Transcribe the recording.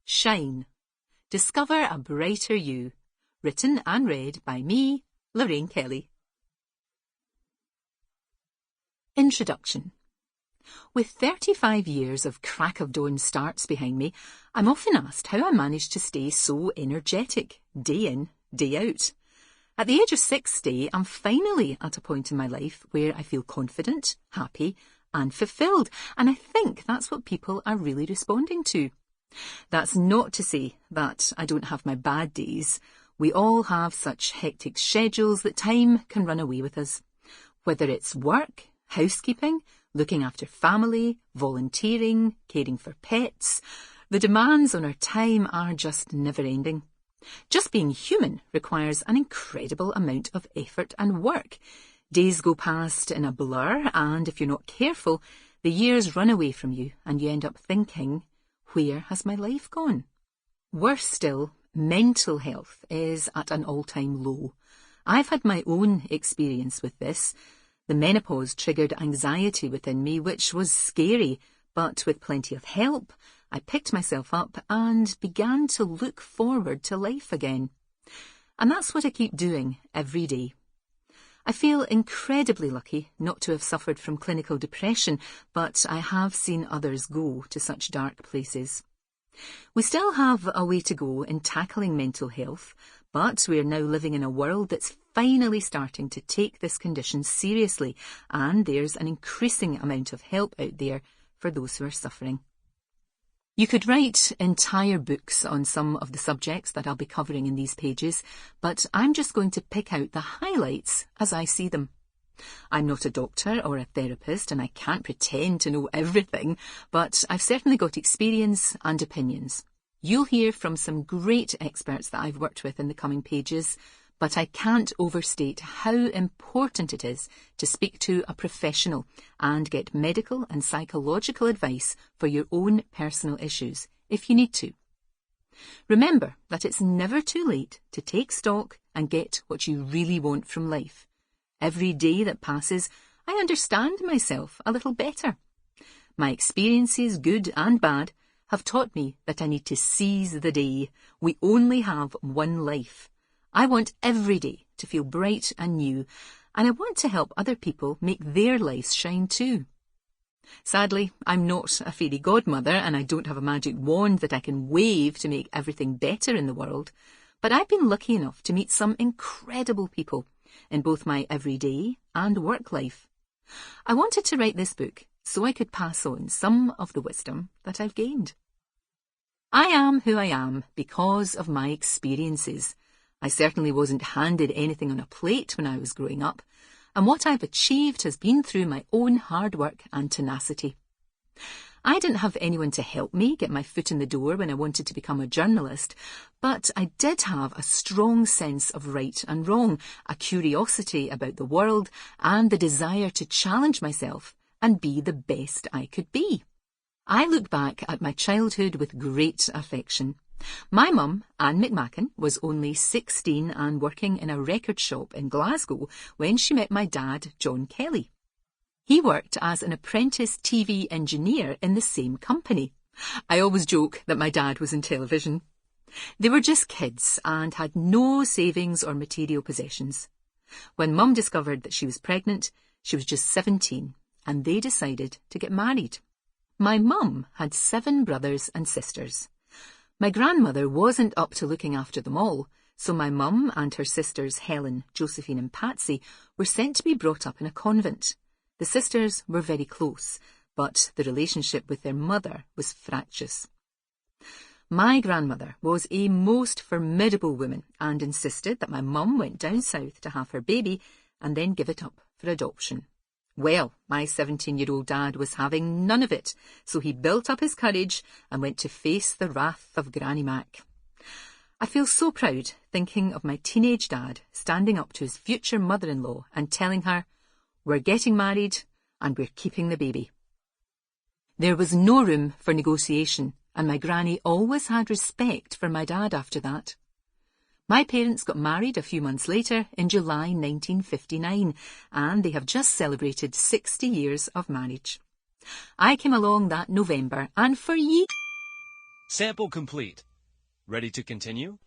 Shine. Discover a Brighter You. Written and read by me, Lorraine Kelly. Introduction. With 35 years of crack of dawn starts behind me, I'm often asked how I manage to stay so energetic, day in, day out. At the age of 60, I'm finally at a point in my life where I feel confident, happy, and fulfilled, and I think that's what people are really responding to. That's not to say that I don't have my bad days. We all have such hectic schedules that time can run away with us. Whether it's work, housekeeping, looking after family, volunteering, caring for pets, the demands on our time are just never-ending. Just being human requires an incredible amount of effort and work. Days go past in a blur, and if you're not careful, the years run away from you and you end up thinking, where has my life gone? Worse still, mental health is at an all-time low. I've had my own experience with this. The menopause triggered anxiety within me, which was scary, but with plenty of help, I picked myself up and began to look forward to life again. And that's what I keep doing every day. I feel incredibly lucky not to have suffered from clinical depression, but I have seen others go to such dark places. We still have a way to go in tackling mental health, but we're now living in a world that's finally starting to take this condition seriously, and there's an increasing amount of help out there for those who are suffering. You could write entire books on some of the subjects that I'll be covering in these pages, but I'm just going to pick out the highlights as I see them. I'm not a doctor or a therapist, and I can't pretend to know everything, but I've certainly got experience and opinions. You'll hear from some great experts that I've worked with in the coming pages, but I can't overstate how important it is to speak to a professional and get medical and psychological advice for your own personal issues, if you need to. Remember that it's never too late to take stock and get what you really want from life. Every day that passes, I understand myself a little better. My experiences, good and bad, have taught me that I need to seize the day. We only have one life. I want every day to feel bright and new, and I want to help other people make their lives shine too. Sadly, I'm not a fairy godmother, and I don't have a magic wand that I can wave to make everything better in the world, but I've been lucky enough to meet some incredible people in both my everyday and work life. I wanted to write this book so I could pass on some of the wisdom that I've gained. I am who I am because of my experiences. I certainly wasn't handed anything on a plate when I was growing up, and what I've achieved has been through my own hard work and tenacity. I didn't have anyone to help me get my foot in the door when I wanted to become a journalist, but I did have a strong sense of right and wrong, a curiosity about the world, and the desire to challenge myself and be the best I could be. I look back at my childhood with great affection. My mum, Anne McMacken, was only 16 and working in a record shop in Glasgow when she met my dad, John Kelly. He worked as an apprentice TV engineer in the same company. I always joke that my dad was in television. They were just kids and had no savings or material possessions. When Mum discovered that she was pregnant, she was just 17, and they decided to get married. My mum had 7 brothers and sisters. My grandmother wasn't up to looking after them all, so my mum and her sisters Helen, Josephine and Patsy were sent to be brought up in a convent. The sisters were very close, but the relationship with their mother was fractious. My grandmother was a most formidable woman and insisted that my mum went down south to have her baby and then give it up for adoption. Well, my 17-year-old dad was having none of it, so he built up his courage and went to face the wrath of Granny Mac. I feel so proud thinking of my teenage dad standing up to his future mother-in-law and telling her, "We're getting married and we're keeping the baby." There was no room for negotiation, and my granny always had respect for my dad after that. My parents got married a few months later in July 1959, and they have just celebrated 60 years of marriage. I came along that November, and for years Sample complete. Ready to continue?